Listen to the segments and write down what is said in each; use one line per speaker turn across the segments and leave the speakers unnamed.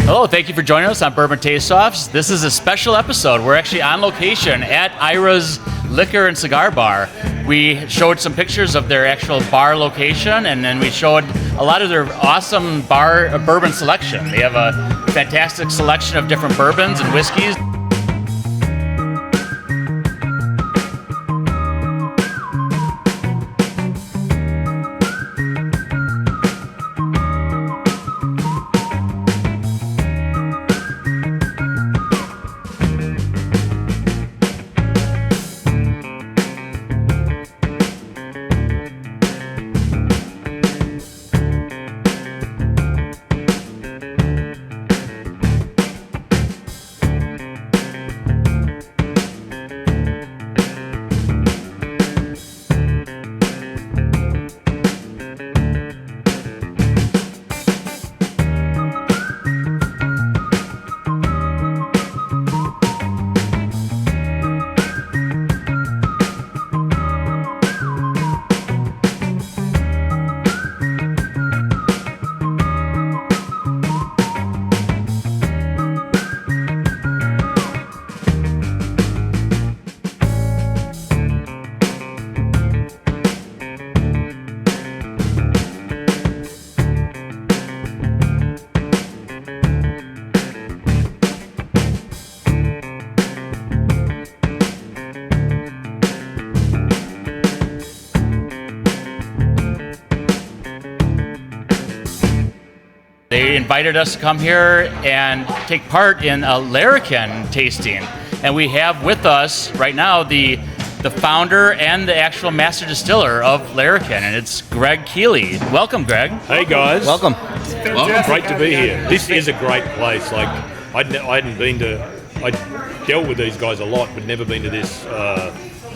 Hello, thank you for joining us on Bourbon Taste Offs. This is a special episode. We're actually on location at Ayra's Liquor and Cigar Bar. We showed some pictures of their actual bar location, and then we showed a lot of their awesome bourbon selection. They have a fantastic selection of different bourbons and whiskeys. They invited us to come here and take part in a Larrikin tasting. And we have with us right now the founder and the actual master distiller of Larrikin, and it's Greg Keeley. Welcome, Greg.
Hey, guys.
Welcome.
Great to be here. This is a great place. Like, I hadn't been to... I dealt with these guys a lot, but never been to this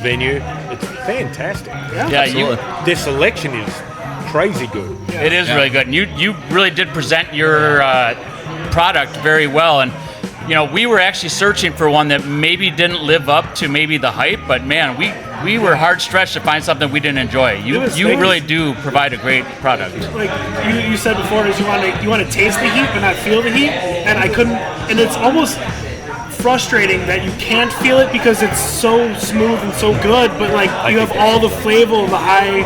venue. It's fantastic.
Yeah,
their selection is crazy good.
It is really good. And you really did present your product very well. And, you know, we were actually searching for one that maybe didn't live up to maybe the hype, but man, we were hard stretched to find something we didn't enjoy. You really do provide a great product.
Like you said before, is you want to taste the heat but not feel the heat, and I couldn't. And it's almost frustrating that you can't feel it because it's so smooth and so good, but like you have all the flavor of the high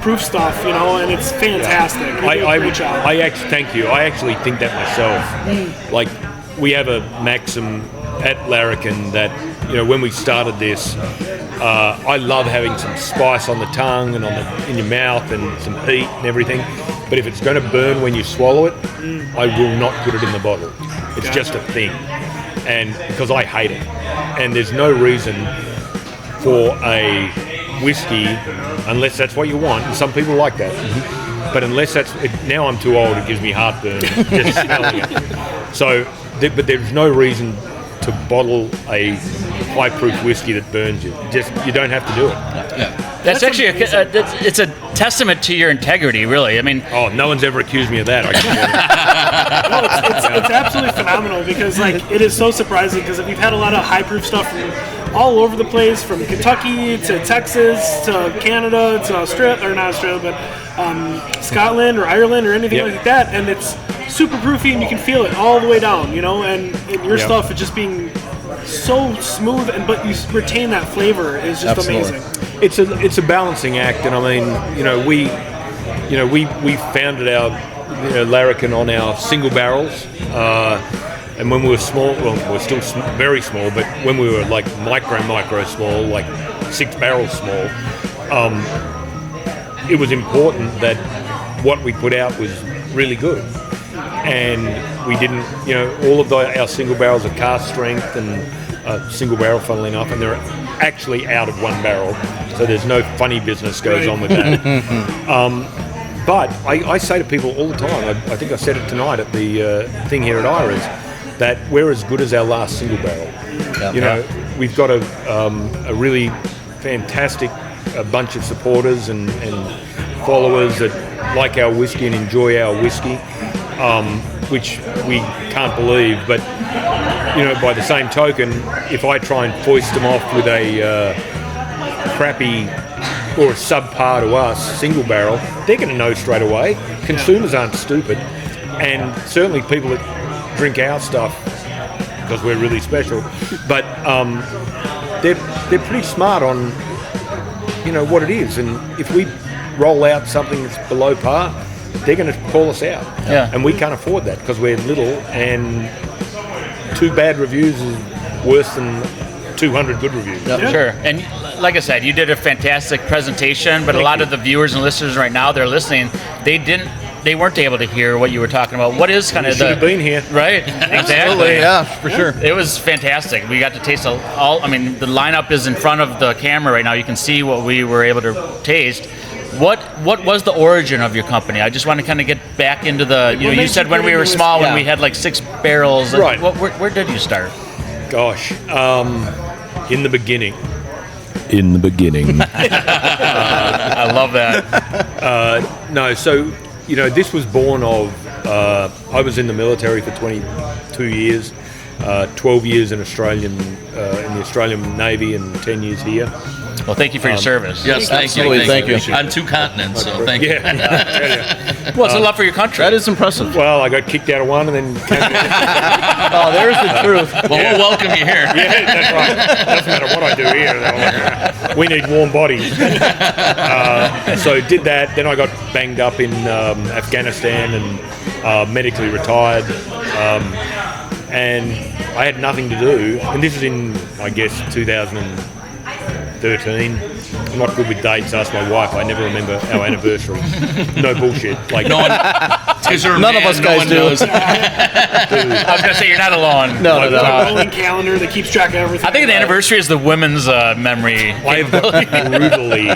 proof stuff, you know, and it's fantastic. Great job.
Thank you. I actually think that myself. Like, we have a maxim at Larrikin that, you know, when we started this, I love having some spice on the tongue and in your mouth and some heat and everything. But if it's going to burn when you swallow it, I will not put it in the bottle. It's just a thing, and because I hate it, and there's no reason for a whiskey, unless that's what you want, and some people like that. But unless that's it, now I'm too old, it gives me heartburn just smelling it. So, but there's no reason to bottle a high-proof whiskey that burns you. You don't have to do it.
Yeah. That's actually it's a testament to your integrity, really. I mean,
no one's ever accused me of that.
It's absolutely phenomenal because like it is so surprising because we've had a lot of high-proof stuff from all over the place, from Kentucky to Texas to Canada to Australia, or not Australia, but Scotland or Ireland or anything like that, and it's super proofy and you can feel it all the way down, you know, and your stuff is just being so smooth, but you retain that flavor is just amazing.
It's a balancing act, and I mean, we founded our Larrikin on our single barrels, and when we were small, well, we're still very small, but when we were like micro small, like 6 barrels small, it was important that what we put out was really good. And we didn't, all of our single barrels are cask strength and single barrel, funnily enough, and they're actually out of 1 barrel, so there's no funny business goes on with that. But I say to people all the time, I think I said it tonight at the thing here at Ayra's, that we're as good as our last single barrel. We've got a really fantastic bunch of supporters and followers that like our whiskey and enjoy our whiskey. which we can't believe. But by the same token, if I try and foist them off with a crappy or a subpar to us single barrel, they're going to know straight away. Consumers aren't stupid, and certainly people that drink our stuff because we're really special. But they're pretty smart on what it is, and if we roll out something that's below par, they're going to call us out.
Yeah.
And we can't afford that because we're little, and 2 bad reviews is worse than 200 good reviews.
Yep. Sure. And like I said, you did a fantastic presentation, but a lot of the viewers and listeners right now, they're listening, they weren't able to hear what you were talking about. What is kind of
should have been here.
Right. Exactly.
Yeah, for sure.
It was fantastic. We got to taste the lineup is in front of the camera right now. You can see what we were able to taste. What was the origin of your company? I just want to kind of get back into the, you said when we were small, when we had like 6 barrels.
Right.
Where did you start?
Gosh, in the beginning.
In the beginning.
I love that.
No, so, this was born of, I was in the military for 22 years, 12 years in the Australian Navy and 10 years here.
Well, thank you for your service.
Yes, thank you. On 2 continents, so thank you.
Well, it's a love for your country.
That is impressive.
Well, I got kicked out of one and then came back.
Oh, there's the truth.
Well, we'll welcome you here.
Yeah, that's right. Doesn't matter what I do here. We need warm bodies. So did that. Then I got banged up in Afghanistan and medically retired. And I had nothing to do. And this is in, I guess, 2013. I'm not good with dates. Ask my wife. I never remember our anniversary. No bullshit. Like
No one,
None of us guys do.
knows.
I was going to say, you're not alone.
No.
A rolling calendar that keeps track of everything.
I think the anniversary is the women's memory.
I've got brutally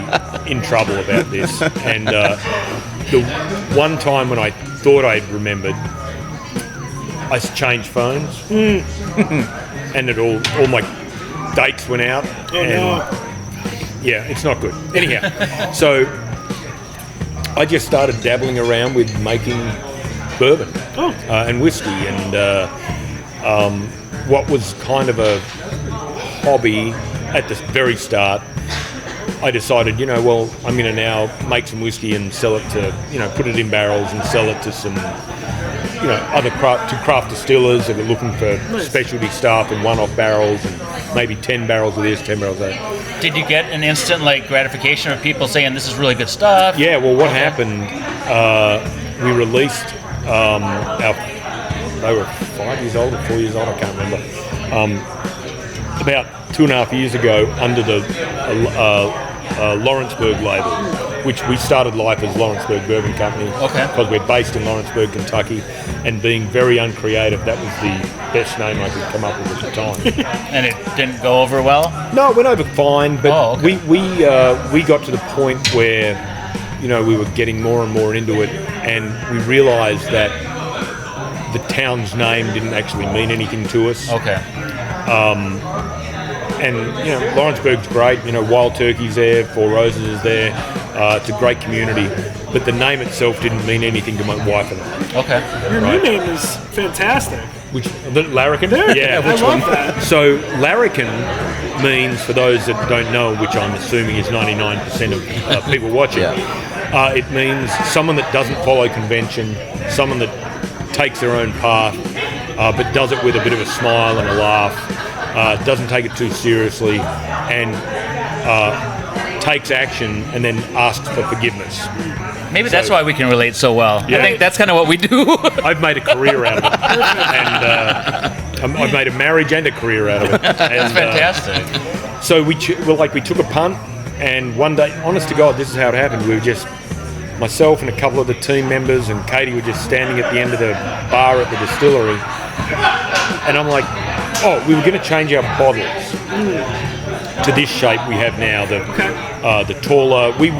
in trouble about this. And the one time when I thought I'd remembered, I changed phones. And all my dates went out. Yeah, it's not good. Anyhow, so I just started dabbling around with making bourbon and whiskey, and what was kind of a hobby at the very start, I decided, I'm going to now make some whiskey and sell it to, put it in barrels and sell it to some, other craft distillers that are looking for specialty stuff and one-off barrels and maybe 10 barrels of this, 10 barrels of that.
Did you get an instant gratification of people saying this is really good stuff?
Yeah, well, what happened, we released they were 5 years old or 4 years old, I can't remember, about 2.5 years ago under the Lawrenceburg label, which we started life as Lawrenceburg Bourbon Company.
Okay.
Because we're based in Lawrenceburg, Kentucky, and being very uncreative, that was the best name I could come up with at the time.
And it didn't go over well?
No, it went over fine, but
okay.
we got to the point where, we were getting more and more into it, and we realised that the town's name didn't actually mean anything to us.
Okay.
And, Lawrenceburg's great, Wild Turkey's there, Four Roses is there, it's a great community, but the name itself didn't mean anything to my wife and I.
Okay.
Your new name is fantastic.
Which, Larrikin?
Yeah, I love that.
So, Larrikin means, for those that don't know, which I'm assuming is 99% of people watching, it means someone that doesn't follow convention, someone that takes their own path, but does it with a bit of a smile and a laugh, doesn't take it too seriously, and takes action and then asks for forgiveness.
Maybe that's why we can relate so well.
Yeah.
I think that's kind of what we do.
I've made a career out of it, and I've made a marriage and a career out of it.
That's fantastic.
So we took a punt, and one day, honest to God, this is how it happened. We were just, myself and a couple of the team members and Katie were just standing at the end of the bar at the distillery, and I'm like, we were going to change our bottles to this shape we have now, the taller. We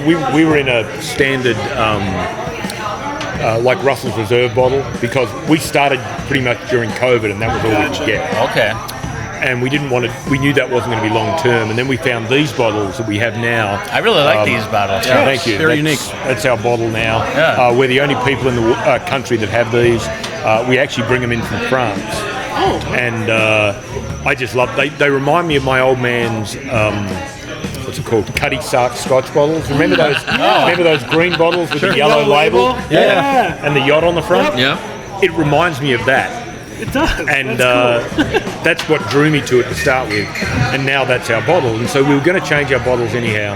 were in a standard like Russell's Reserve bottle because we started pretty much during COVID, and that was all we could get.
Okay.
and we didn't want to. We knew that wasn't going to be long term, and then we found these bottles that we have now.
I really like these bottles.
Yeah, thank you.
Very unique.
That's our bottle now.
Yeah.
We're the only people in the country that have these. We actually bring them in from France.
Oh.
And I just love. They remind me of my old man's. What's it called? Cuddy Sark Scotch bottles. Remember those? Remember those green bottles with the yellow label?
Yeah.
And the yacht on the front.
Yeah.
It reminds me of that.
It does.
And
That's cool.
that's what drew me to it to start with. And now that's our bottle. And so we were going to change our bottles anyhow.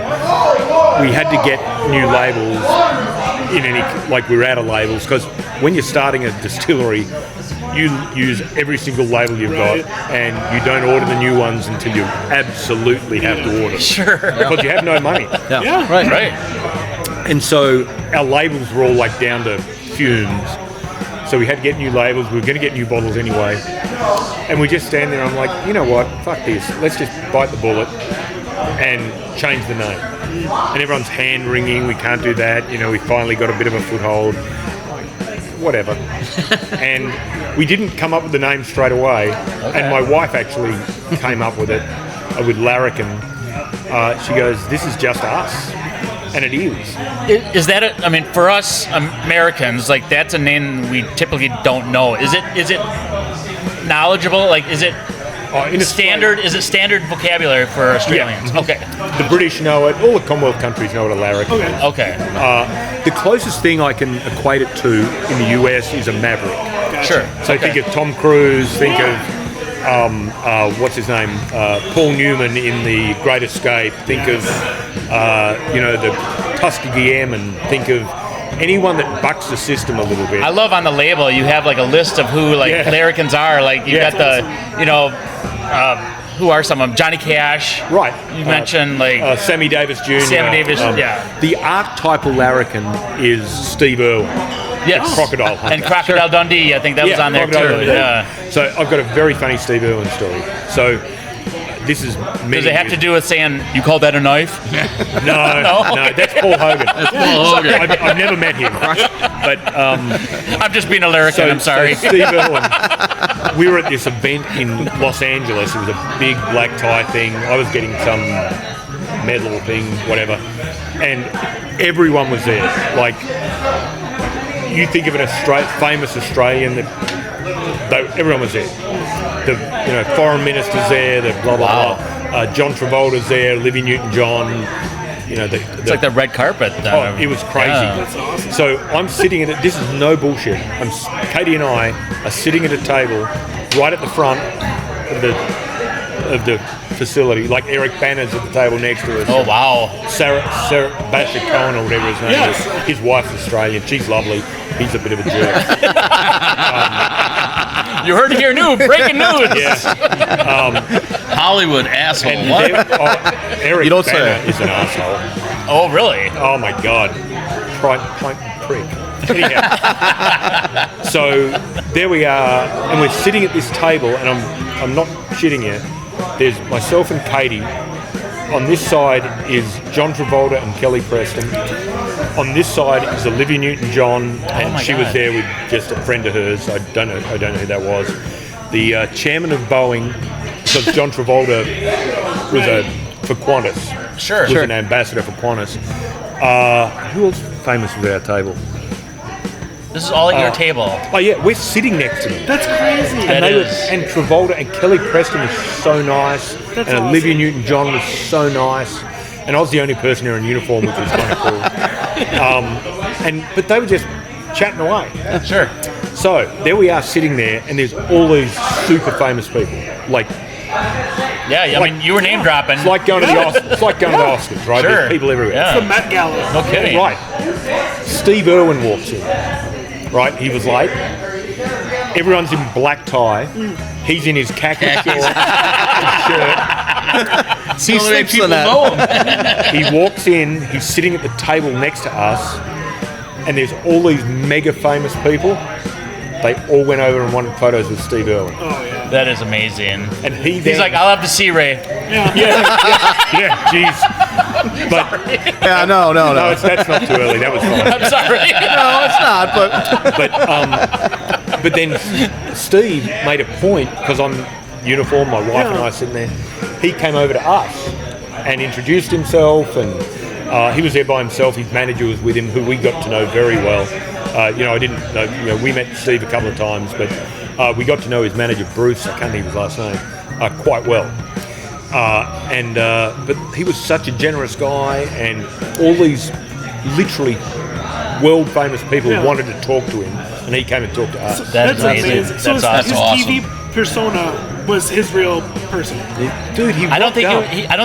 We had to get new labels like we were out of labels, because when you're starting a distillery, you use every single label you've got, and you don't order the new ones until you absolutely have to order.
Sure.
Because you have no money.
Yeah.
Right.
And so our labels were all like down to fumes. So we had to get new labels. We were going to get new bottles anyway. And we just stand there. I'm like, you know what? Fuck this. Let's just bite the bullet and change the name. And everyone's hand wringing. We can't do that. We finally got a bit of a foothold. Whatever. And we didn't come up with the name straight away. And my wife actually came up with it, with Larrikin. She goes, this is just us. And it is.
Is that for us Americans, like, that's a name we typically don't know. Is it knowledgeable? Like, is it standard? Is it standard vocabulary for Australians?
Yeah.
Okay.
The British know it. All the Commonwealth countries know what a Larrikin is.
Okay.
The closest thing I can equate it to in the US is a Maverick.
Sure.
So think of Tom Cruise, think of what's his name, Paul Newman in The Great Escape, think of the Tuskegee Airmen, think of anyone that bucks the system a little bit.
I love on the label you have like a list of who Larrikins are. Like you got the who are some of them? Johnny Cash.
Right.
You mentioned
Sammy Davis Jr.
Sammy Davis. Yeah.
The archetypal Larrikin is Steve Irwin.
Yes.
Crocodile Hunter.
And Crocodile Dundee. I think that was on there
Crocodile
too.
Dundee.
Yeah.
So I've got a very funny Steve Irwin story. So this is many
Does it have to do with saying you call that a knife?
No, that's Paul Hogan.
That's Paul Hogan.
I've never met him, but
I'm just being a Larrikin. I'm sorry.
So Steve Irwin, we were at this event in Los Angeles. It was a big black tie thing. I was getting some medal thing, whatever, and everyone was there. Like, you think of an famous Australian, everyone was there. The foreign minister's there. The blah blah blah. John Travolta's there. Olivia Newton-John.
It's like the red carpet.
It was crazy.
Yeah.
That's awesome.
So I'm sitting at this is no bullshit. Katie and I are sitting at a table right at the front of the facility. Like Eric Banner's at the table next to us.
Oh wow.
Sarah Basher Cohen or whatever his name is. His wife's Australian. She's lovely. He's a bit of a jerk.
You heard it here, breaking news.
Hollywood asshole.
And
What?
Eric
You don't say
Banner
it.
is an asshole.
Oh really?
Oh my God. Prick. Anyhow. So there we are, and we're sitting at this table, and I'm not shitting you. There's myself and Katie. On this side is John Travolta and Kelly Preston. On this side is Olivia Newton-John, and she was there with just a friend of hers. I don't know who that was. The chairman of Boeing, because John Travolta was for Qantas.
Sure.
Was an ambassador for Qantas. Who else famous was at our table?
This is all at your table.
Oh yeah, we're sitting next to them.
That's crazy.
And Travolta and Kelly Preston was so nice, and
awesome.
Olivia Newton-John was so nice, and I was the only person there in uniform, which was kind of cool. But they were just chatting away.
Sure.
So there we are sitting there, and there's all these super famous people. Like,
Yeah, I mean, you were name dropping.
it's like going to the Oscars. It's like going to the Oscars, right?
Sure.
There's people everywhere.
Yeah.
The Met Gala.
No kidding.
Right. Steve Irwin walks in. Right, he was late. Everyone's in black tie. He's in his khaki short and shirt.
He sleeps in that.
He walks in. He's sitting at the table next to us, and there's all these mega famous people. They all went over and wanted photos with Steve Irwin.
Oh yeah.
That is amazing.
And
He's like, I'll have to see Ray.
yeah, jeez. But
Yeah, no.
no, that's not too early. That was fine.
I'm sorry.
No, it's not. But
But then Steve made a point, because I'm uniform, my wife and I sitting there. He came over to us and introduced himself, and he was there by himself. His manager was with him, who we got to know very well. I didn't know, we met Steve a couple of times, but we got to know his manager, Bruce, I can't think of his last name, quite well. But he was such a generous guy, and all these literally world famous people wanted to talk to him, and he came and talked to us.
That's amazing. So
That's
his
awesome.
TV persona was his real person.
Dude,
I don't think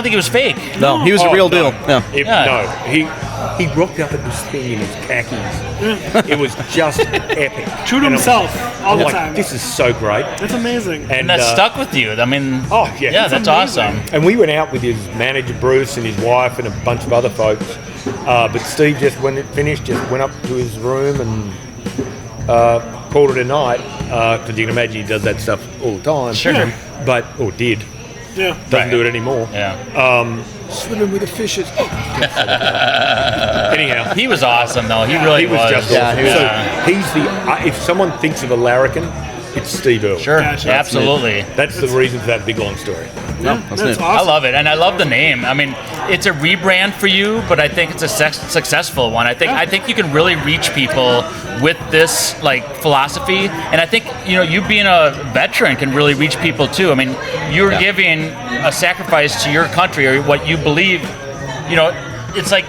he was fake.
No, he was a real deal.
No, he rocked up at this thing in his khakis. It was just epic.
True to himself all the time.
This is so great.
That's amazing.
And that stuck with you. I mean,
yeah,
that's
amazing.
awesome.
And we went out with his manager Bruce and his wife and a bunch of other folks. But Steve just, when it finished, just went up to his room and called it a night. Because you can imagine he does that stuff all the time.
Sure.
Or did.
Yeah.
Doesn't do it anymore.
Yeah.
Swimming with the fishes. Anyhow,
He was awesome, though. He really
was just awesome.
Yeah.
So he's the. If someone thinks of a larrikin, it's Steve Earle.
Sure.
Gotcha.
Absolutely.
That's the reason for that big long story.
That's
it.
awesome.
I love it, and I love the name. I mean, it's a rebrand for you, but I think it's a successful one. I think you can really reach people with this philosophy, and I think you being a veteran can really reach people too. I mean, you're giving a sacrifice to your country or what you believe. It's like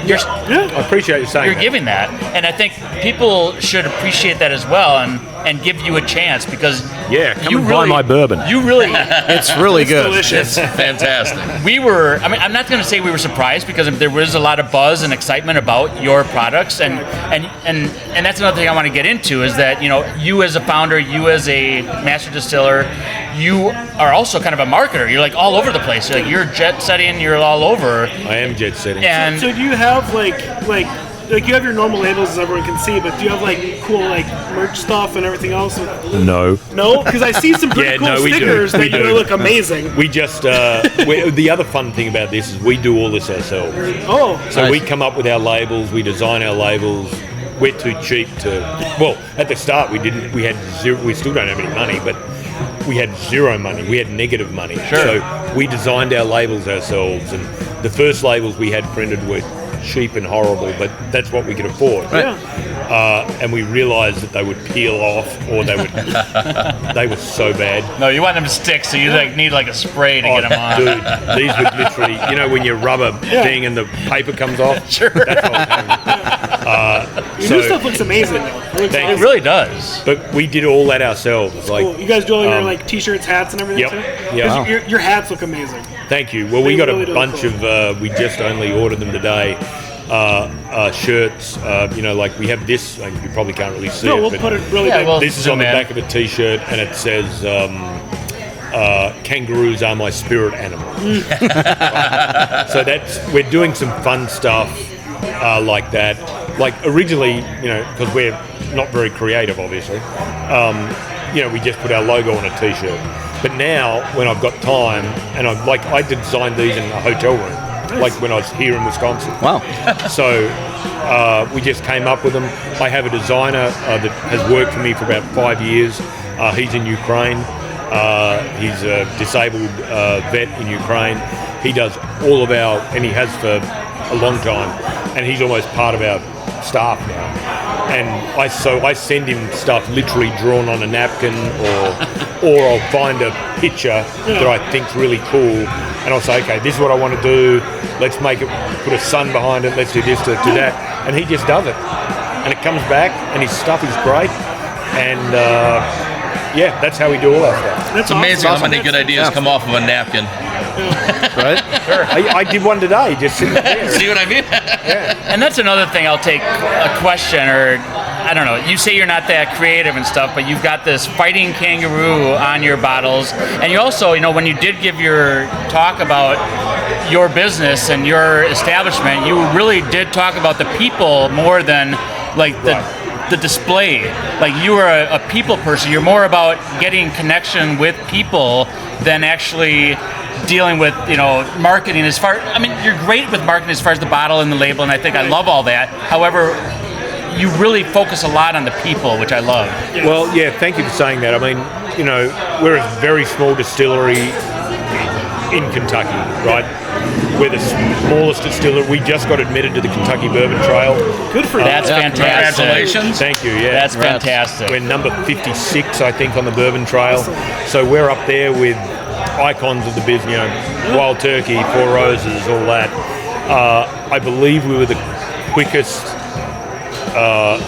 you're.
I appreciate you saying
You're
that.
giving that, and I think people should appreciate that as well, and give you a chance because
come and buy my bourbon.
You really,
It's really good.
Delicious.
Fantastic.
I'm not going to say we were surprised because there was a lot of buzz and excitement about your products, and that's another thing I want to get into is that you as a founder, you as a master distiller, you are also kind of a marketer. You're all over the place. You're jet setting. You're all over.
I am jet setting.
And
So do you have like you have your normal labels as everyone can see, but do you have cool merch stuff and everything else?
No.
No, because I see some pretty cool
we do.
stickers
We
that
do.
look amazing.
We just the other fun thing about this is we do all this ourselves.
Oh,
So we come up with our labels, we design our labels. We're too cheap to. Well, at the start we didn't. We had zero. We still don't have any money, but we had zero money. We had negative money.
Sure.
So we designed our labels ourselves, and the first labels we had printed were cheap and horrible, but that's what we could afford. And we realised that they would peel off, or they were so bad.
no, you want them to stick, so you need a spray to get them on.
Dude, these would literally, when your rubber thing and the paper comes off.
Sure.
That's what I'm
your new stuff looks amazing though. It looks
Thank
It really does.
But we did all that ourselves.
cool. You guys do all your t-shirts, hats, and everything
Yep.
too?
Yep.
'Cause your hats look amazing.
Thank you. Well, we
They
got
really
a
do
bunch
look
of, we just only ordered them today, shirts. We have this, you probably can't really see
No,
it,
we'll
but
put it really
Yeah,
big.
well-
this is on the
Zoom in.
back of a t-shirt, and it says, kangaroos are my spirit animal. So we're doing some fun stuff like that. Like originally, because we're not very creative, obviously, we just put our logo on a t-shirt. But now, when I've got time, and I designed these in a hotel room, like when I was here in Wisconsin.
Wow.
So we just came up with them. I have a designer that has worked for me for about 5 years. He's in Ukraine. He's a disabled vet in Ukraine. He does all of and he has for a long time, and he's almost part of our staff now. And I send him stuff literally drawn on a napkin, or I'll find a picture that I think's really cool, and I'll say, okay, this is what I want to do. Let's put a sun behind it. Let's do this, do that, and he just does it, and it comes back, and his stuff is great, and that's how we do all our stuff.
It's amazing how many good ideas come off of a napkin.
Right?
Sure. I did one today, just sitting there.
See what I mean?
And that's another thing I'll take a question, or I don't know, you say you're not that creative and stuff, but you've got this fighting kangaroo on your bottles. And you also, when you did give your talk about your business and your establishment, you really did talk about the people more than the display. You are a people person. You're more about getting connection with people than actually dealing with marketing. You're great with marketing as far as the bottle and the label, and I love all that. However, you really focus a lot on the people, which I love.
Well, thank you for saying that. you know, we're a very small distillery in Kentucky, right? We're the smallest distiller. We just got admitted to the Kentucky Bourbon Trail.
Good for you.
That's fantastic.
Congratulations.
Thank you. Yeah,
That's fantastic.
we're number 56, I think, on the Bourbon Trail. So we're up there with icons of the business, you know, Wild Turkey, Four Roses, all that. I believe we were the quickest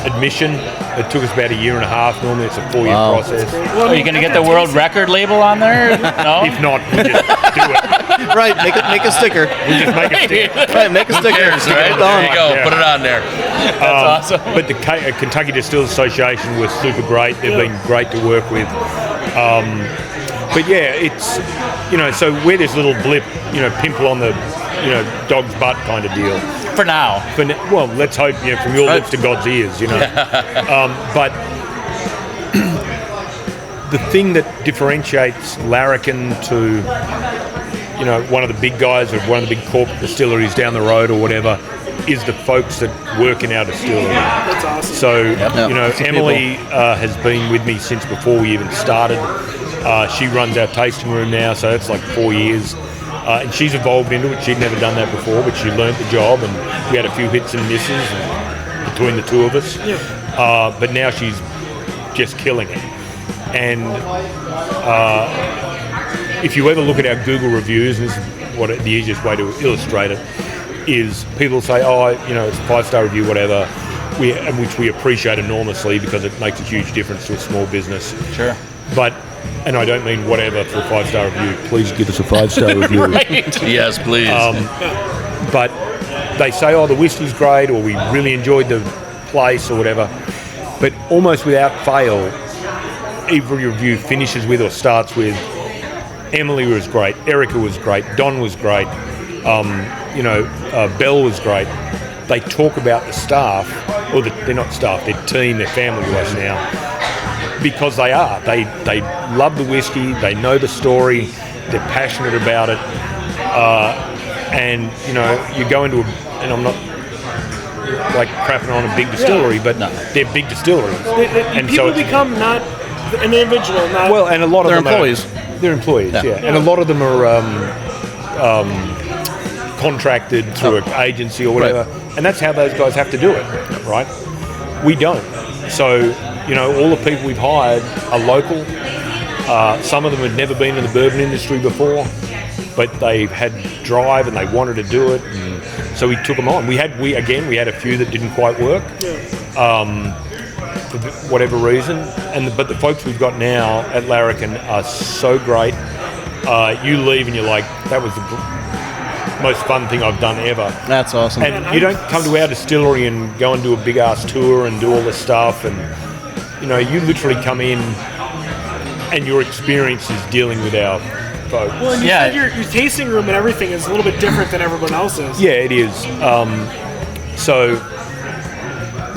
admission. It took us about a year and a half. Normally it's a 4-year process.
Are you going to get the world record label on there? No?
If not, we just do it.
Right, make a sticker.
We just make a stick.
Right, make a sticker.
Cheers,
Stick
right?
it
There
on.
you go.
Yeah.
Put it on there.
That's awesome.
But the Kentucky Distillers Association was super great. They've been great to work with. But yeah, it's, you know, so we're this little blip, you know, pimple on the, you know, dog's butt kind of deal.
For now.
Well, let's hope, you know, from your lips to God's ears, you know. But the thing that differentiates Larrikin to, you know, one of the big guys or one of the big corporate distilleries down the road or whatever is the folks that work in our distillery.
That's awesome.
So, you know,
It's the
Emily has been with me since before we even started. She runs our tasting room now, so it's like 4 years. And she's evolved into it. She'd never done that before, but she learnt the job, and we had a few hits and misses between the two of us. But now she's just killing it. And if you ever look at our Google reviews, and this is the easiest way to illustrate it, is people say, oh, you know, it's a 5-star review, whatever, which we appreciate enormously because it makes a huge difference to a small business.
Sure.
But, and I don't mean whatever for a 5-star review, please give us a 5-star review.
Yes, please.
But they say, oh, the whiskey's great, or we really enjoyed the place, or whatever. But almost without fail, every review finishes with or starts with, Emily was great, Erica was great, Don was great, you know, Belle was great. They talk about the staff, or they're not staff, they're team, they're family to us now, because they are. They love the whiskey, they know the story, they're passionate about it, and, you know, you go into and I'm not like crapping on a big distillery, but they're big distilleries.
And people become not an individual, not...
Well, and a lot of
They're
them
employees.
They're employees, yeah. And a lot of them are contracted through an agency or whatever, and that's how those guys have to do it, right? We don't. So, you know, all the people we've hired are local. Some of them had never been in the bourbon industry before, but they had drive and they wanted to do it, and so we took them on. We had a few that didn't quite work. For whatever reason, but the folks we've got now at Larrikin are so great. You leave and you're like, that was the most fun thing I've done ever.
That's awesome.
And you don't come to our distillery and go and do a big ass tour and do all this stuff, and you know, you literally come in and your experience is dealing with our folks.
Well, and you said your tasting room and everything is a little bit different than everyone else's.
Yeah, it is. So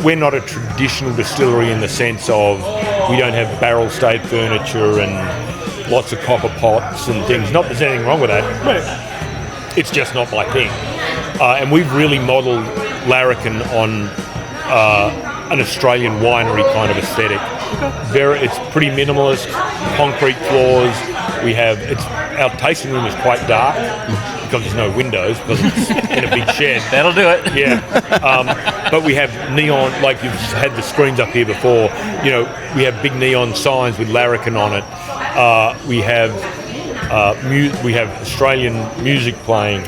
we're not a traditional distillery in the sense of we don't have barrel-stayed furniture and lots of copper pots and things. Not that there's anything wrong with that.
Right.
It's just not my thing. And we've really modelled Larrikin on an Australian winery kind of aesthetic. It's pretty minimalist, concrete floors. Our tasting room is quite dark because there's no windows because it's in a big shed.
That'll do it.
Yeah. But we have neon, like you've had the screens up here before, you know, we have big neon signs with Larrikin on it. We have Australian music playing.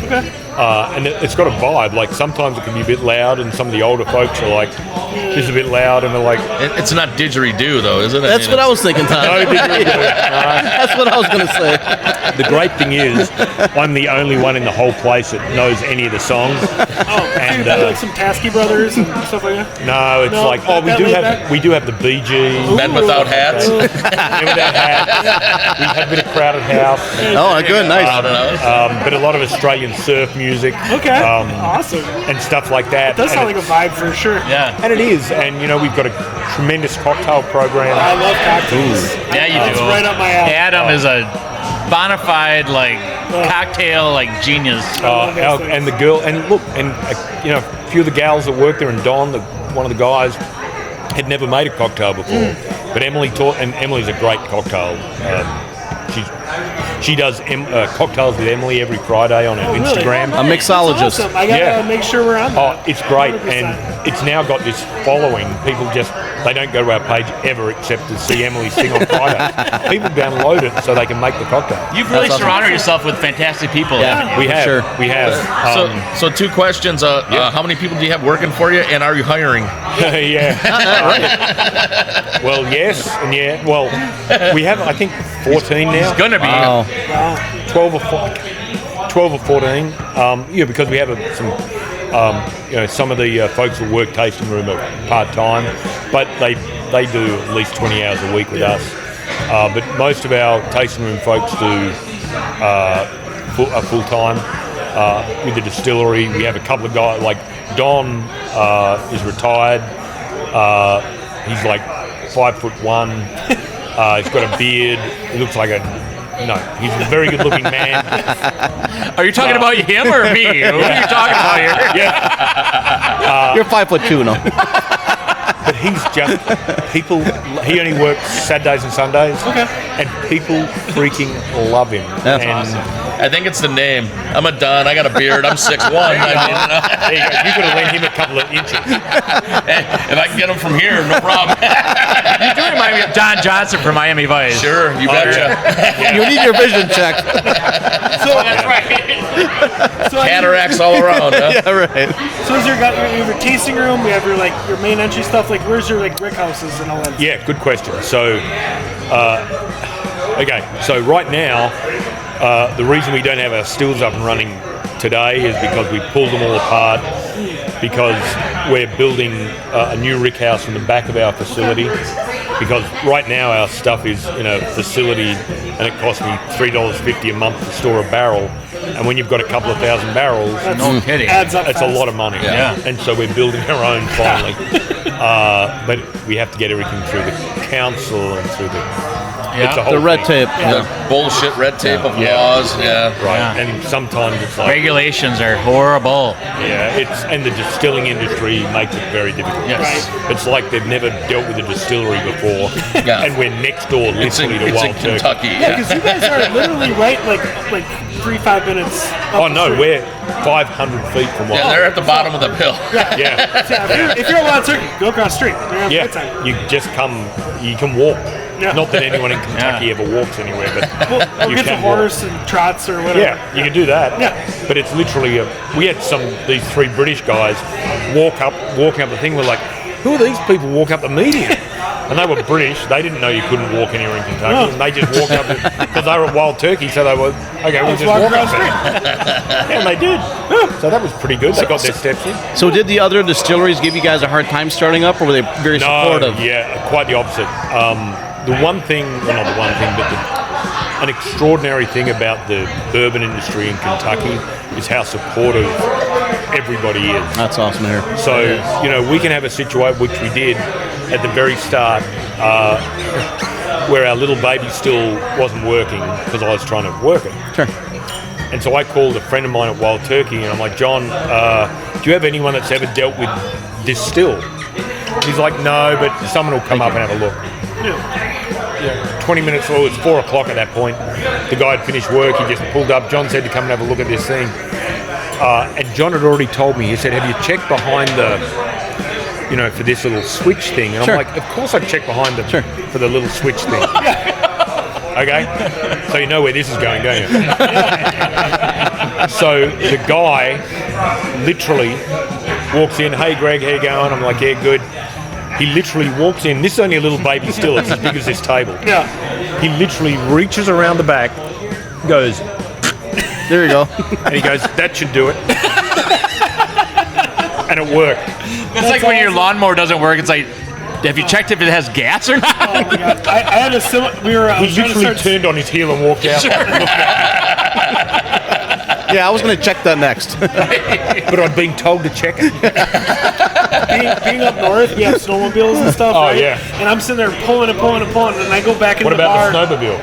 And it's got a vibe. Like sometimes it can be a bit loud, and some of the older folks are like, "This is a bit loud," and they're like,
It's not didgeridoo, though, is it?
That's what I was thinking, Tom.
"No,
That's what I was going to say.
The great thing is, I'm the only one in the whole place that knows any of the songs.
And like some Tasky Brothers and stuff like that.
No, it's like, oh, we do have the Bee Gees.
Men without hats.
Men without hats. We have a bit of Crowded House.
Oh, good, nice.
I don't know.
But a lot of Australian surf music.
Okay, awesome.
And stuff like that.
It does sound like a vibe for sure.
Yeah.
And it is. And, you know, we've got a tremendous cocktail program.
I love cocktails.
Yeah, you
It's
do.
right up my alley.
Adam is a bona fide, like, cocktail, like, genius.
And the girl, and look, and, you know, a few of the gals that work there, and Don, one of the guys, had never made a cocktail before. But Emily taught, and Emily's a great cocktail. She does cocktails with Emily every Friday on her Instagram.
A mixologist.
Awesome. I gotta make sure we're on that.
Oh, it's great,
100%.
and it's now got this following. People they don't go to our page ever except to see Emily sing on Friday. People download it so they can make the cocktail.
You've really
That's awesome.
surrounded yourself with fantastic people.
Yeah.
We have,
sure.
we have.
So 2 questions. How many people do you have working for you, and are you hiring?
Yeah. Well, yes, and yeah. Well, we have, I think, 14 now.
It's gonna be.
Wow.
12 or 14. Yeah, because we have some of the folks that work tasting room are part-time, but they do at least 20 hours a week with us. But most of our tasting room folks do full-time. With the distillery, we have a couple of guys, like Don is retired. He's like 5'1". He's got a beard. He looks like he's a very good-looking man.
Are you talking about him or me? Who are you talking about here?
Yeah.
You're 5'2", no?
But he's just people. He only works Saturdays and Sundays.
Okay.
And people freaking love him.
That's
and
awesome.
I think it's the name. I'm a Don. I got a beard. I'm 6'1".
There you go. You could have lent him a couple of inches.
If I can get him from here, no problem.
You do remind me of Don Johnson from Miami Vice.
Sure, you betcha.
You need your vision checked.
That's right.
So
Cataracts all around. Huh?
Yeah, right.
So is your tasting room? We have your main entry stuff. Like, where's your brick houses and all that?
Yeah, good question. So, so right now, the reason we don't have our stills up and running today is because we pulled them all apart because we're building a new rick house in the back of our facility. Because right now our stuff is in a facility and it costs me $3.50 a month to store a barrel. And when you've got a couple of thousand barrels,
No kidding.
Adds up
it's
fast.
a lot of money.
Yeah.
And so we're building our own finally. But we have to get everything through the council and through it's a whole
The red
thing.
tape.
The bullshit red tape of laws. Yeah.
Right.
Yeah.
And sometimes it's like
Regulations are horrible.
and the distilling industry makes it very difficult.
Yes.
It's like they've never dealt with a distillery before.
Yeah.
And we're next door
It's in,
literally to
it's in
Wild Turkey.
Kentucky.
Yeah,
Yeah.
because you guys are literally right, like 3-5 minutes. Up
Oh
the
no,
street.
we're 500 feet from Wild
Yeah, they're at the bottom of the hill.
Yeah.
Yeah, if you're a Wild Turkey, go across the street. You're gonna have a good
Yeah,
time.
you just you can walk.
Yeah.
Not that anyone in Kentucky ever walks ananywhere, but
We'll
you
get the
can walk.
horse and trots or whatever.
Yeah, you can do that.
Yeah.
But it's literally we had these 3 British guys walking up the thing. We're like, who are these people walking up the median? And they were British. They didn't know you couldn't walk anywhere in Kentucky.
No.
And they just walked up because they were at Wild Turkey. So they were, okay, we'll just walk up there. Yeah, and they did. So that was pretty good. They got their steps in.
So did the other distilleries give you guys a hard time starting up, or were they very supportive?
Yeah, quite the opposite. The one thing, well, not the one thing, but an extraordinary thing about the bourbon industry in Kentucky is how supportive everybody is.
That's awesome to hear.
So, we can have a situation, which we did at the very start, where our little baby still wasn't working because I was trying to work it.
Sure.
And so I called a friend of mine at Wild Turkey and I'm like, John, do you have anyone that's ever dealt with Distill? He's like, no, but someone will come up and have a look. 20 minutes, well, it's 4 o'clock at that point. The guy had finished work, he just pulled up. John said to come and have a look at this thing. And John had already told me, he said, have you checked behind for this little switch thing? And
Sure.
I'm like, of course I checked behind for the little switch thing. Okay? So you know where this is going, don't you? So the guy literally walks in, hey Greg, how you going? I'm like, yeah, good. He literally walks in, this is only a little baby still, it's as big as this table.
Yeah.
He literally reaches around the back, goes,
There you go.
and he goes, that should do it. And it worked.
It's like when your lawnmower doesn't work. It's like, have you checked if it has gas or not?
Oh my God. I had a similar. I
He
was trying to
literally
start.
turned on his heel and walked out.
Yeah, I was going to check that next.
But I'd been told to check it.
being up north, you have snowmobiles and stuff.
Oh,
right?
yeah.
And I'm sitting there pulling and pulling and pulling, and I go back into
What
the bar.
about the snowmobile?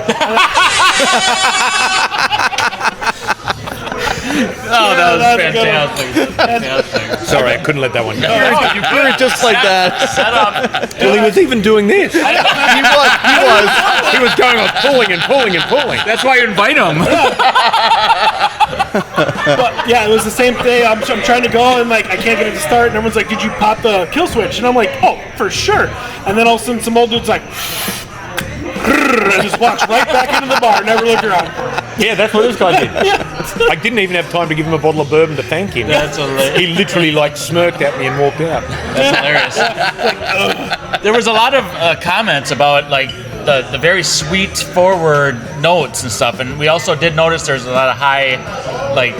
Oh, that was
that's a good one.
fantastic. Fantastic.
Sorry, I couldn't let that one go.
You
You were just like that.
set up.
Well, he was even doing this.
He was.
He was going on pulling and pulling and pulling.
That's why you invite him.
But yeah, it was the same thing. I'm trying to go and like I can't get it to start, and everyone's like, "Did you pop the kill switch?" And I'm like, "Oh, for sure." And then all of a sudden, some old dude's like, and just walks right back into the bar, never looked around.
Yeah, that's what this guy did. I didn't even have time to give him a bottle of bourbon to thank him.
That's hilarious.
He literally like smirked at me and walked out.
That's hilarious. There was a lot of comments about like the very sweet forward notes and stuff, and we also did notice there's a lot of high like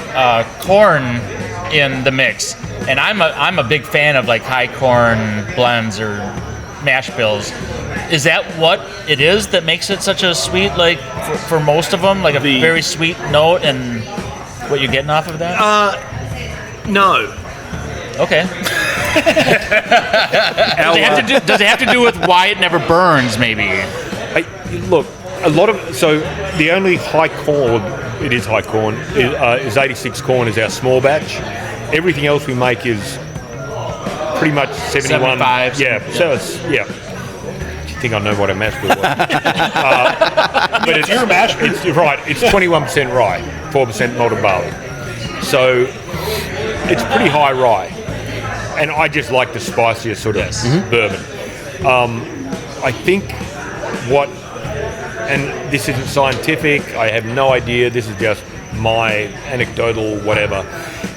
corn in the mix. And I'm a big fan of like high corn blends or mash bills. Is that what it is that makes it such a sweet, like for most of them, like a very sweet note, and what you're getting off of that?
No.
Okay. Does it have to do with why it never burns? Maybe.
Look, a lot of the only high corn, it is high corn, is 86 corn is our small batch. Everything else we make is pretty much 71.
75.
So it's I think I know what a mash bill was. But it's
your mash bill.
You're right. It's 21% rye, 4% malted barley. So it's pretty high rye, and I just like the spicier sort of bourbon. I think and this isn't scientific. I have no idea. This is just my anecdotal whatever.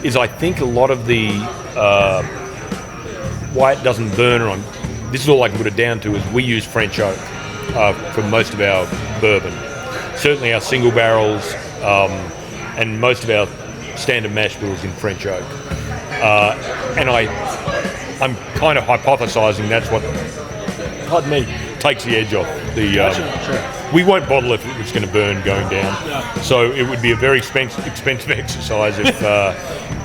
Is I think a lot of the why it doesn't burn on. This is all I can put it down to is we use French oak for most of our bourbon. Certainly our single barrels and most of our standard mash bills in French oak. And I'm kind of hypothesising that's what, pardon me, takes the edge off. We won't bottle if it's going to burn going down. Yeah. So it would be a very expensive exercise if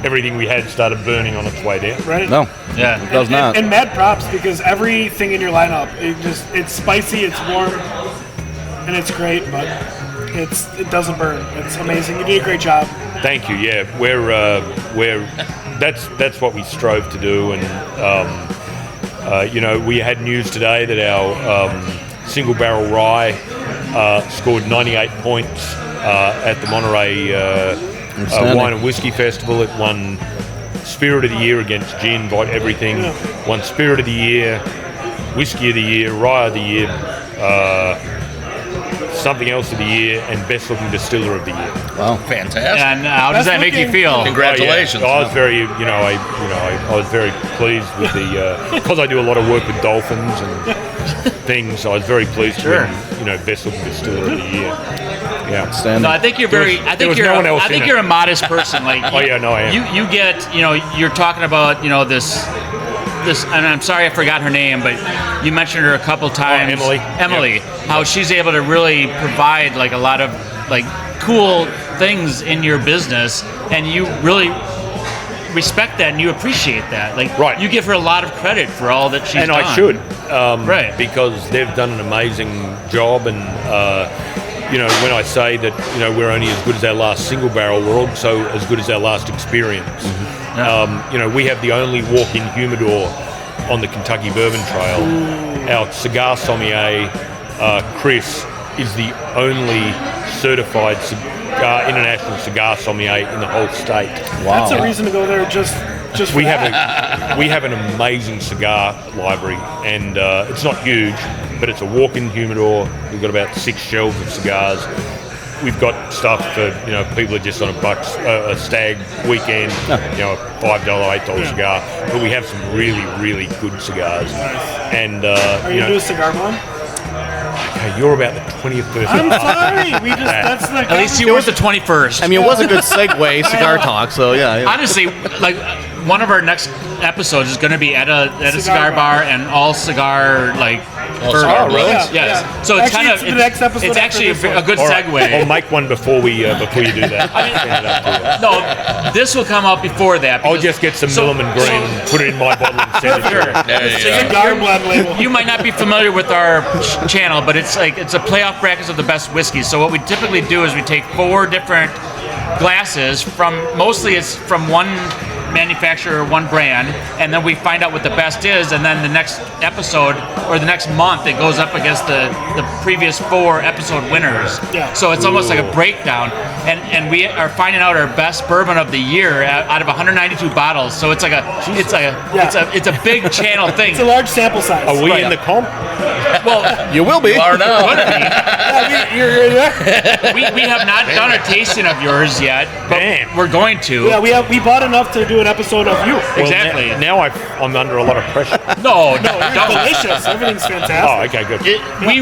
everything we had started burning on its way down.
Right?
No.
Yeah.
It does not.
And mad props because everything in your lineup, it's spicy, it's warm, and it's great, but it doesn't burn. It's amazing. You did a great job.
Thank you. Yeah, that's what we strove to do, and we had news today that our single barrel rye scored 98 points at the Monterey Wine and Whiskey Festival. It won Spirit of the Year against gin, bought everything. Yeah. Won Spirit of the Year, Whiskey of the Year, Rye of the Year, something else of the year, and best looking distiller of the year.
Wow,
fantastic!
And how does that make you feel?
Congratulations!
I was very, I was very pleased with the because I do a lot of work with dolphins and things. I was very pleased to win, best looking distiller of the year. Yeah.
No, I think you're very. I think you're a modest person. Like,
I am.
You get, you're talking about, this, and I'm sorry I forgot her name, but you mentioned her a couple times. Emily. Yep. How she's able to really provide like a lot of like cool things in your business, and you really respect that and you appreciate that. Like, you give her a lot of credit for all that she's done.
And I should, because they've done an amazing job. And when I say that we're only as good as our last single barrel, we're also as good as our last experience. Mm-hmm. Yeah. We have the only walk-in humidor on the Kentucky Bourbon Trail. Ooh. Our cigar sommelier, Chris, is the only certified international cigar sommelier in the whole state.
Wow. That's a reason to go there just
we have an amazing cigar library, and it's not huge, but it's a walk-in humidor. We've got about 6 shelves of cigars. We've got stuff for people are just on a stag weekend, a $5, $8 cigar. But we have some really, really good cigars.
Nice.
And
are you doing a cigar bomb?
Okay, you're about the 20th person.
I'm sorry.
At least you were the 21st.
I mean, it was a good segue, cigar talk. So yeah.
Honestly, like one of our next episodes is going to be at a cigar bar and all cigar
Oh, really?
Yes.
Yeah.
So it's kind of
the next episode.
It's actually a good segue.
Right. I'll make one before you do that.
No, this will come out before that.
I'll just get some Milliman Green and put it in my bottle and send it to
Cigar blend label.
You might not be familiar with our channel, but it's a playoff brackets of the best whiskeys. So what we typically do is we take 4 different glasses from mostly it's from one manufacturer, one brand, and then we find out what the best is, and then the next episode or the next month it goes up against the previous 4 episode winners.
Yeah.
So it's almost like a breakdown, and we are finding out our best bourbon of the year out of 192 bottles. So it's like it's a big channel thing.
It's a large sample size.
Are we in the comp?
Well,
You will be.
You are now.
You're there?
we have not done a tasting of yours yet, but
Damn.
we're going to.
Yeah, we bought enough to do an episode of you.
Exactly.
Now I'm under a lot of pressure.
No,
You're delicious. Everything's fantastic.
Oh, okay, good.
We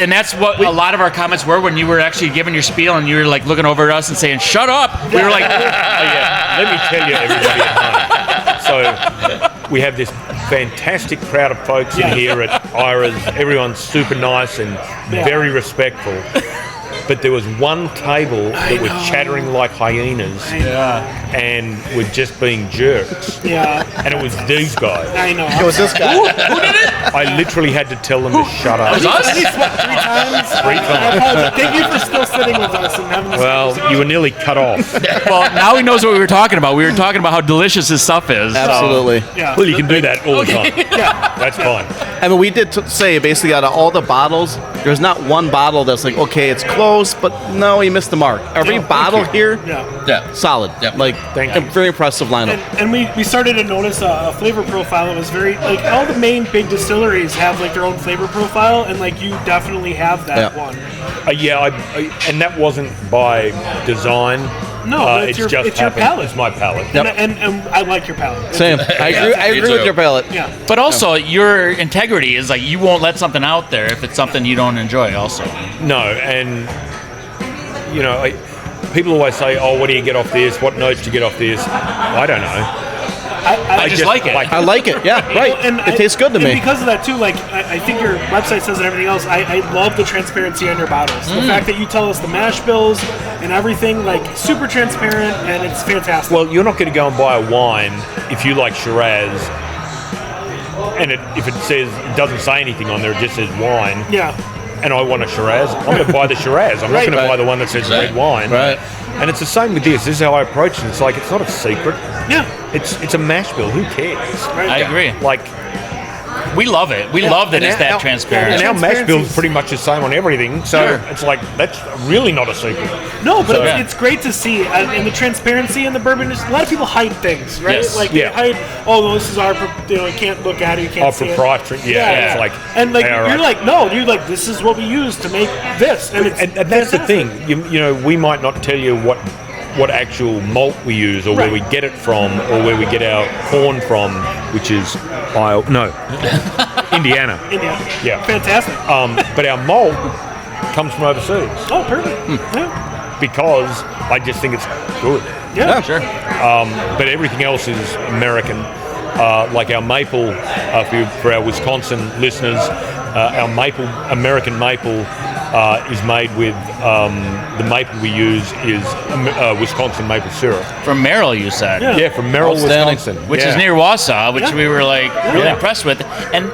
and that's what a lot of our comments were when you were actually giving your spiel and you were like looking over at us and saying, "Shut up." We were like,
Let me tell you, everybody at home. So we have this fantastic crowd of folks in here at Ayra's. Everyone's super nice and very respectful. But there was one table that were chattering like hyenas and were just being jerks.
Yeah,
And it was these guys.
I know.
It was this guy.
who did it?
I literally had to tell them to shut up.
It was us?
At least, what, 3 times?
3 times.
I apologize. Thank you for still sitting with us and having this
Well, you were nearly cut off.
Well, now he knows what we were talking about. We were talking about how delicious his stuff is.
Absolutely.
Yeah.
Well, you can do that all the time.
Yeah.
That's fine.
I mean, we did say basically out of all the bottles, there's not one bottle that's like, okay, it's close, but no, you missed the mark. Every
thank
bottle
you.
here,
Yeah.
Yeah.
solid.
Yep.
Like,
Thank
a
you.
very impressive lineup.
And we started to notice a flavor profile that was very, like, all the main big distilleries have, like, their own flavor profile, and, like, you definitely have that
Yeah.
one.
And that wasn't by design.
No,
it's just
your
happened.
palate.
It's my palate.
Yep.
And I like your palate.
Same. I agree
me
with
too.
your palate.
Yeah.
But also, your integrity is like you won't let something out there if it's something you don't enjoy. Also,
No, and people always say, "Oh, what do you get off this? What notes do you get off this?" I don't know.
I just like it.
I like it. Yeah, right. It tastes good to
and
me.
because of that too, like I think your website says and everything else. I love the transparency on your bottles. The fact that you tell us the mash bills and everything, like super transparent, and it's fantastic.
Well, you're not going to go and buy a wine if you like Shiraz, and if it doesn't say anything on there, it just says wine.
yeah,
And I want a Shiraz, I'm going to buy the Shiraz. I'm not going to buy the one that says red wine.
Right.
And it's the same with this. This is how I approach it. It's like, it's not a secret.
yeah,
It's a mash bill. Who cares?
right.
I agree.
Like,
We love it. We love that it's that transparent.
and our mash
Transparency
bill's pretty much the same on everything. So
Sure.
it's like, that's really not a secret.
No, but
So-
it's great to see, and the transparency in the bourbon. A lot of people hide things, right?
Yes.
Like
Yeah.
they hide. Oh, no, this is our. You can't look at it. You can't
Oh,
see it.
proprietary. Yeah, it's like,
and like
yeah,
you're
right.
like, no, you're like, this is what we use to make this, and it's
And that's the
fantastic.
thing. You know, we might not tell you what actual malt we use or where
Right.
we get it from or where we get our corn from, which is Indiana.
India.
Yeah.
Fantastic.
But our malt comes from overseas
Oh, perfect.
Hmm.
Yeah.
because I just think it's good.
Yeah.
Sure.
But everything else is American. Like our maple, for our Wisconsin listeners, our American maple is made with the maple we use is Wisconsin maple syrup.
From Merrill, you said.
Yeah.
Yeah, from Merrill,
Outstanding.
Wisconsin,
Which
Yeah.
is near Wausau, which
Yeah.
we were like really
Yeah.
impressed with. And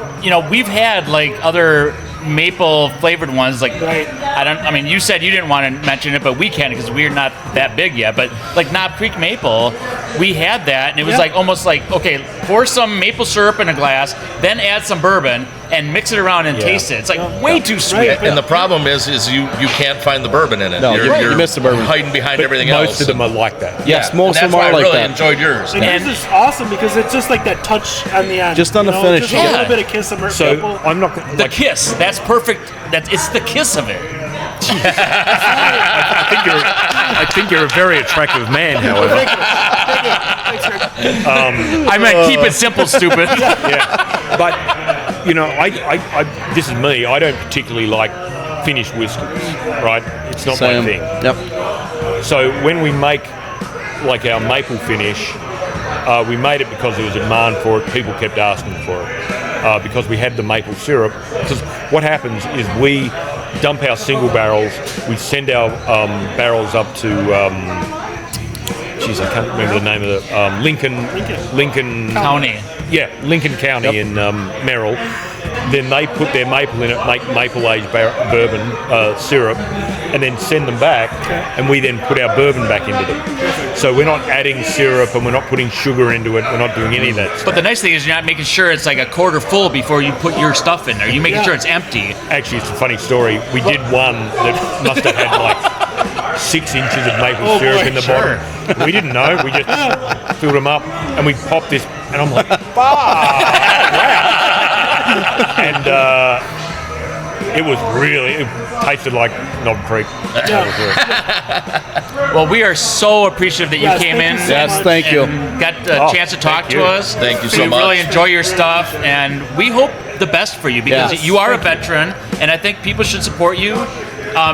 we've had like other maple flavored ones. Like
Right.
I mean, you said you didn't want to mention it, but we can because we're not that big yet. But like Knob Creek maple, we had that, and it was
Yeah.
like almost like okay, pour some maple syrup in a glass, then add some bourbon, and mix it around and taste it. It's like way too sweet.
Right.
And the problem is you can't find the bourbon in it.
No, you missed the bourbon.
Hiding behind
But
everything
most
else.
of them are like that.
Yes,
Yeah,
most of
and
them are
that's why
like
I really
that.
enjoyed yours.
And yours is awesome because it's just like that touch on the end.
Just on the finish.
Just a
Yeah.
little bit of kiss of
So
maple.
I'm not
The
like,
kiss, that's perfect. It's the kiss of it.
I think you're a very attractive man, however.
Thank you. Thank you. Thanks, Rick.
I meant keep it simple, stupid.
Yeah, but I this is me. I don't particularly like finished whiskeys, right? It's not my
Same.
thing.
Yep.
So when we make like our maple finish, we made it because there was a demand for it. People kept asking for it because we had the maple syrup. Because what happens is we dump our single barrels. We send our barrels up to. Geez, I can't remember the name of the Lincoln
County.
Yeah, Lincoln County in Merrill, then they put their maple in it, make maple-aged bourbon syrup, and then send them back, and we then put our bourbon back into them. So we're not adding syrup and we're not putting sugar into it. We're not doing any of that stuff.
But the nice thing is you're not making sure it's like a quarter full before you put your stuff in there. You're making sure it's empty.
Actually, it's a funny story. We did one that must have had like 6 inches of maple syrup in the bottom. We didn't know. We just filled them up and we popped this, and I'm like, wow. And it tasted like Knob Creek.
Well, we are so appreciative that you came in.
Yes, thank you.
And got a chance to talk to us.
Thank you so
we
much.
really enjoy your stuff, and we hope the best for you because
Yes.
you are a veteran, and I think people should support you.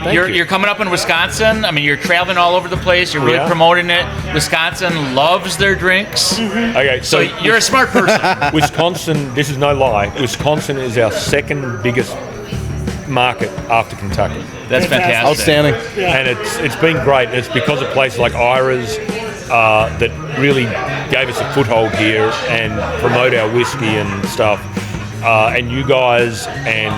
You're coming up in Wisconsin. I mean, you're traveling all over the place. You're really promoting it. Wisconsin loves their drinks.
Okay,
So you're a smart person.
Wisconsin, this is no lie, Wisconsin is our second biggest market after Kentucky.
That's fantastic.
Outstanding.
And it's been great. It's because of places like Ayra's that really gave us a foothold here and promote our whiskey and stuff. And you guys, and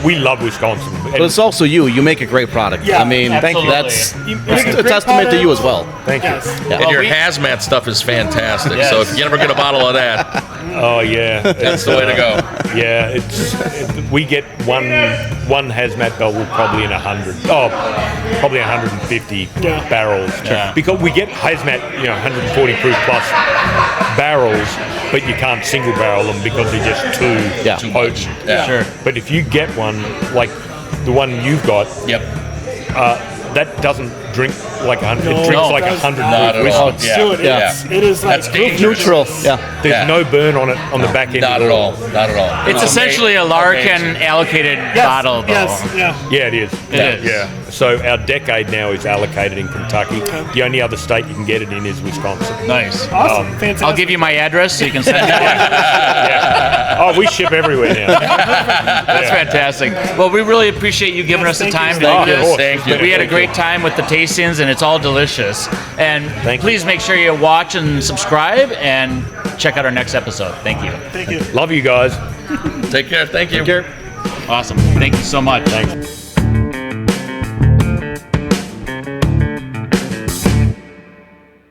we love Wisconsin.
But it's also you. You make a great product.
Yeah,
I mean,
absolutely.
that's
You make
a
great
testament to you as well.
Thank you.
Yes.
Yeah.
And your
we-
hazmat stuff is fantastic.
Yes.
So if you ever get a bottle of that,
Oh yeah,
that's the way to go.
Yeah, we get one hazmat bottle probably in 100. Oh, probably 150 barrels.
Yeah.
Because we get hazmat, 140 proof plus barrels, but you can't single barrel them because they're just too potent.
Yeah.
Sure.
But if you get one like the one you've got,
Yep.
that doesn't drink like 100.
No,
it drinks
it
like
doesn't.
100
Not
proof
at all.
whiskey.
Yeah.
Do it.
Yeah.
It is like
That's dangerous.
Neutral. Yeah.
There's
Yeah.
no burn on it on the back end.
Not at all. Not at all.
It's essentially a Larrikin allocated bottle, though.
Yes. Yeah.
Yeah, it is.
It is.
Yeah. So our decade now is allocated in Kentucky. The only other state you can get it in is Wisconsin.
Nice.
Awesome. Fantastic.
I'll give you my address so you can send it.
Yeah. Oh, we ship everywhere now.
That's fantastic. Well, we really appreciate you giving us the
thank
time
you.
to do
Thank you.
this.
Thank you.
We had a
Thank
great
you.
time with the tastings, and it's all delicious. And
Thank you.
please make sure you watch and subscribe, and check out our next episode. Thank you.
Thank you.
Love you guys.
Take care. Thank you.
Awesome. Thank you so much.
Thanks.